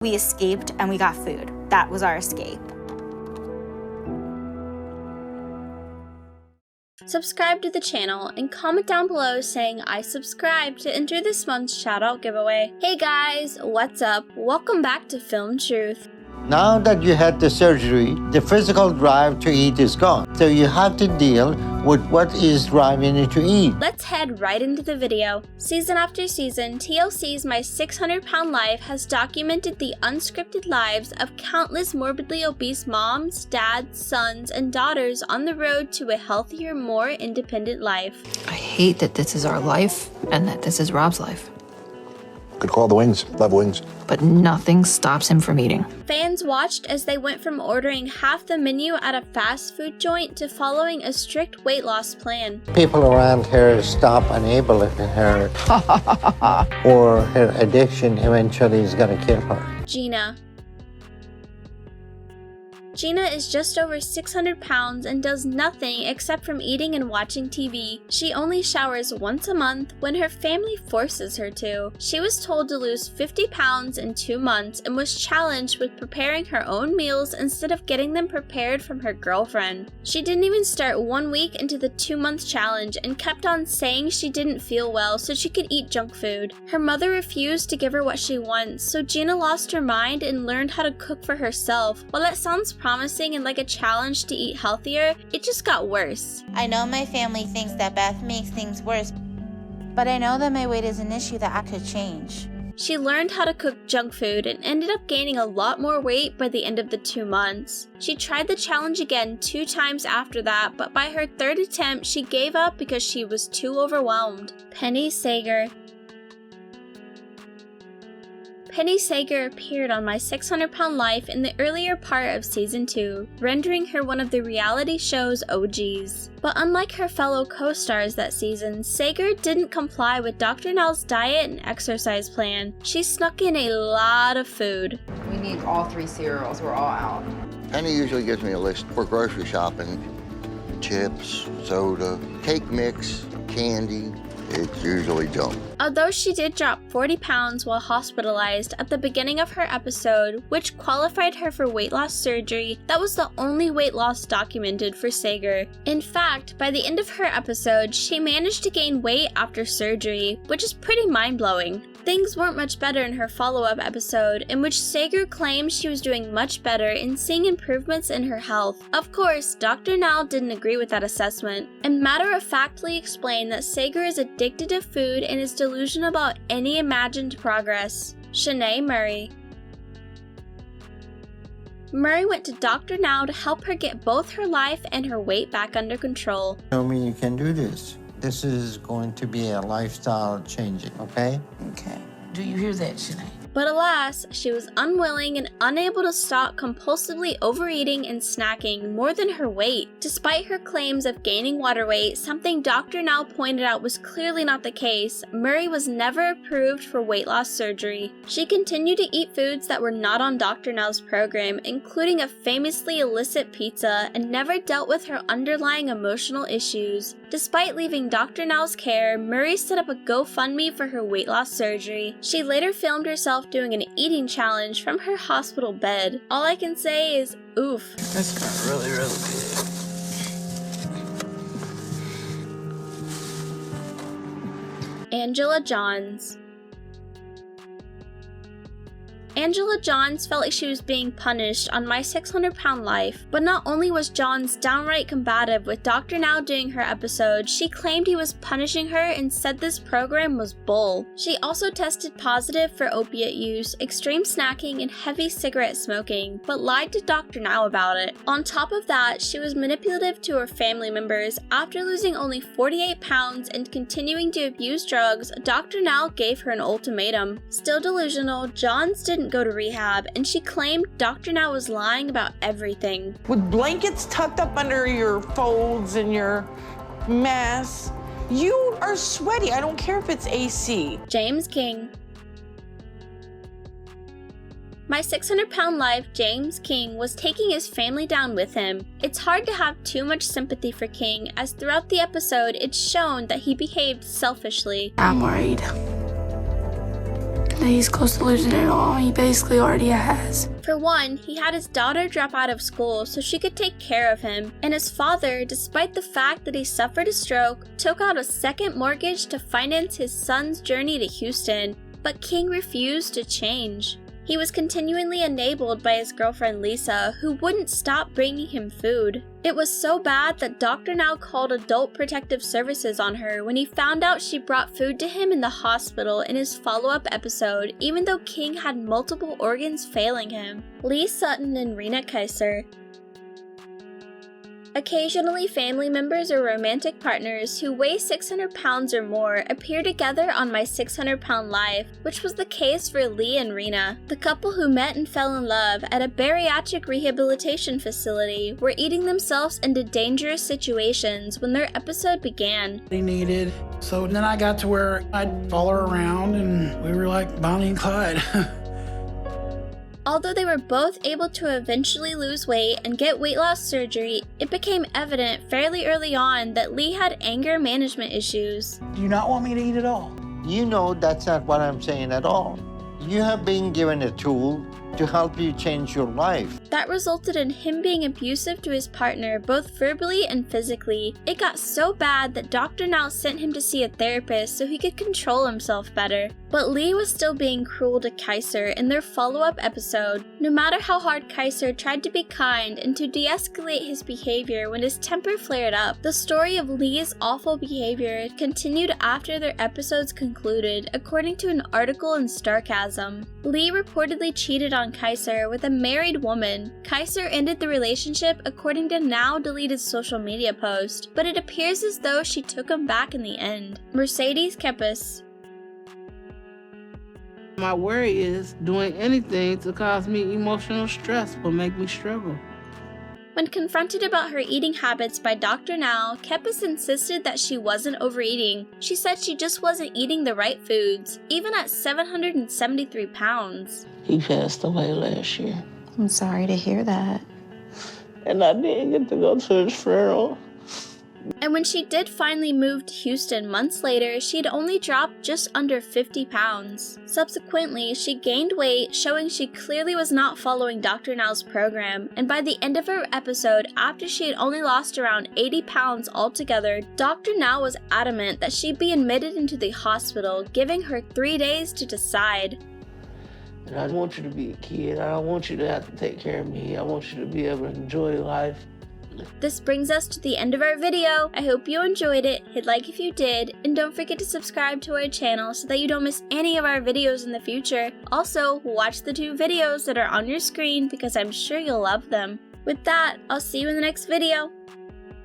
We escaped and we got food. That was our escape. Subscribe to the channel and comment down below saying I subscribed to enter this month's shoutout giveaway. Hey guys, what's up? Welcome back to Film Truth. Now that you had the surgery, the physical drive to eat is gone. So you have to deal with what is driving you to eat. Let's head right into the video. Season after season, TLC's My 600 Pound Life has documented the unscripted lives of countless morbidly obese moms, dads, sons, and daughters on the road to a healthier, more independent life. I hate that this is our life and that this is Rob's life. Could call the wings. Love wings. But nothing stops him from eating. Fans watched as they went from ordering half the menu at a fast food joint to following a strict weight loss plan. People around her stop enabling her, or her addiction eventually is going to kill her. Gina. Gina is just over 600 pounds and does nothing except from eating and watching TV. She only showers once a month when her family forces her to. She was told to lose 50 pounds in 2 months and was challenged with preparing her own meals instead of getting them prepared from her girlfriend. She didn't even start 1 week into the 2-month challenge and kept on saying she didn't feel well so she could eat junk food. Her mother refused to give her what she wants, so Gina lost her mind and learned how to cook for herself. While that sounds promising and like a challenge to eat healthier, it just got worse. I know my family thinks that Beth makes things worse, but I know that my weight is an issue that I could change. She learned how to cook junk food and ended up gaining a lot more weight by the end of the 2 months. She tried the challenge again 2 times after that, but by her 3rd attempt, she gave up because she was too overwhelmed. Penny Sager. Penny Sager appeared on My 600 Pound Life in the earlier part of Season 2, rendering her one of the reality show's OGs. But unlike her fellow co-stars that season, Sager didn't comply with Dr. Nell's diet and exercise plan. She snuck in a lot of food. We need all 3 cereals. We're all out. Penny usually gives me a list for grocery shopping. Chips, soda, cake mix, candy. It's usually junk. Although she did drop 40 pounds while hospitalized at the beginning of her episode, which qualified her for weight loss surgery, that was the only weight loss documented for Sager. In fact, by the end of her episode, she managed to gain weight after surgery, which is pretty mind-blowing. Things weren't much better in her follow-up episode, in which Sager claimed she was doing much better and seeing improvements in her health. Of course, Dr. Nell didn't agree with that assessment, and matter-of-factly explained that Sager is addicted to food and is delusional about any imagined progress. Shanae Murray. Murray went to Dr. Nell to help her get both her life and her weight back under control. Show me you can do this. This is going to be a lifestyle changing, okay? Okay. Do you hear that, Shanae? But alas, she was unwilling and unable to stop compulsively overeating and snacking more than her weight. Despite her claims of gaining water weight, something Dr. Nell pointed out was clearly not the case, Murray was never approved for weight loss surgery. She continued to eat foods that were not on Dr. Nell's program, including a famously illicit pizza, and never dealt with her underlying emotional issues. Despite leaving Dr. Nell's care, Murray set up a GoFundMe for her weight loss surgery. She later filmed herself doing an eating challenge from her hospital bed. All I can say is, oof. That's got really, really good. Angela Johns. Angela Johns felt like she was being punished on My 600 Pound Life, but not only was Johns downright combative with Dr. Now doing her episode, she claimed he was punishing her and said this program was bull. She also tested positive for opiate use, extreme snacking, and heavy cigarette smoking, but lied to Dr. Now about it. On top of that, she was manipulative to her family members. After losing only 48 pounds and continuing to abuse drugs, Dr. Now gave her an ultimatum. Still delusional, Johns didn't go to rehab, and she claimed Dr. Now was lying about everything. With blankets tucked up under your folds and your mess, you are sweaty. I don't care if it's AC. James King. My 600 Pound Life, James King, was taking his family down with him. It's hard to have too much sympathy for King, as throughout the episode it's shown that he behaved selfishly. I'm worried. he's close to losing it all. He basically already has. For one, he had his daughter drop out of school so she could take care of him, and his father, despite the fact that he suffered a stroke, took out a second mortgage to finance his son's journey to Houston. But King refused to change. He was continually enabled by his girlfriend Lisa, who wouldn't stop bringing him food. It was so bad that Dr. Now called Adult Protective Services on her when he found out she brought food to him in the hospital in his follow-up episode, even though King had multiple organs failing him. Lee Sutton and Rena Kaiser. Occasionally, family members or romantic partners who weigh 600 pounds or more appear together on My 600 Pound Life, which was the case for Lee and Rena. The couple who met and fell in love at a bariatric rehabilitation facility were eating themselves into dangerous situations when their episode began. They needed, so then I got to where I'd follow her around and we were like Bonnie and Clyde. Although they were both able to eventually lose weight and get weight loss surgery, it became evident fairly early on that Lee had anger management issues. Do you not want me to eat at all? You know that's not what I'm saying at all. You have been given a tool to help you change your life. That resulted in him being abusive to his partner, both verbally and physically. It got so bad that Dr. Now sent him to see a therapist so he could control himself better. But Lee was still being cruel to Kaiser in their follow-up episode. No matter how hard Kaiser tried to be kind and to de-escalate his behavior when his temper flared up, the story of Lee's awful behavior continued after their episodes concluded, according to an article in Starcasm. Lee reportedly cheated on Kaiser with a married woman. Kaiser ended the relationship according to now deleted social media post, but it appears as though she took him back in the end. Mercedes Kepis. My worry is doing anything to cause me emotional stress will make me struggle. When confronted about her eating habits by Dr. Now, Kepis insisted that she wasn't overeating. She said she just wasn't eating the right foods, even at 773 pounds. He passed away last year. I'm sorry to hear that. And I didn't get to go to his funeral. And when she did finally move to Houston months later, she'd only dropped just under 50 pounds. Subsequently, she gained weight, showing she clearly was not following Dr. Now's program, and by the end of her episode, after she had only lost around 80 pounds altogether, Dr. Now was adamant that she'd be admitted into the hospital, giving her 3 days to decide. And I want you to be a kid. I don't want you to have to take care of me. I want you to be able to enjoy life. This brings us to the end of our video. I hope you enjoyed it. Hit like if you did, and don't forget to subscribe to our channel so that you don't miss any of our videos in the future. Also, watch the 2 videos that are on your screen because I'm sure you'll love them. With that, I'll see you in the next video.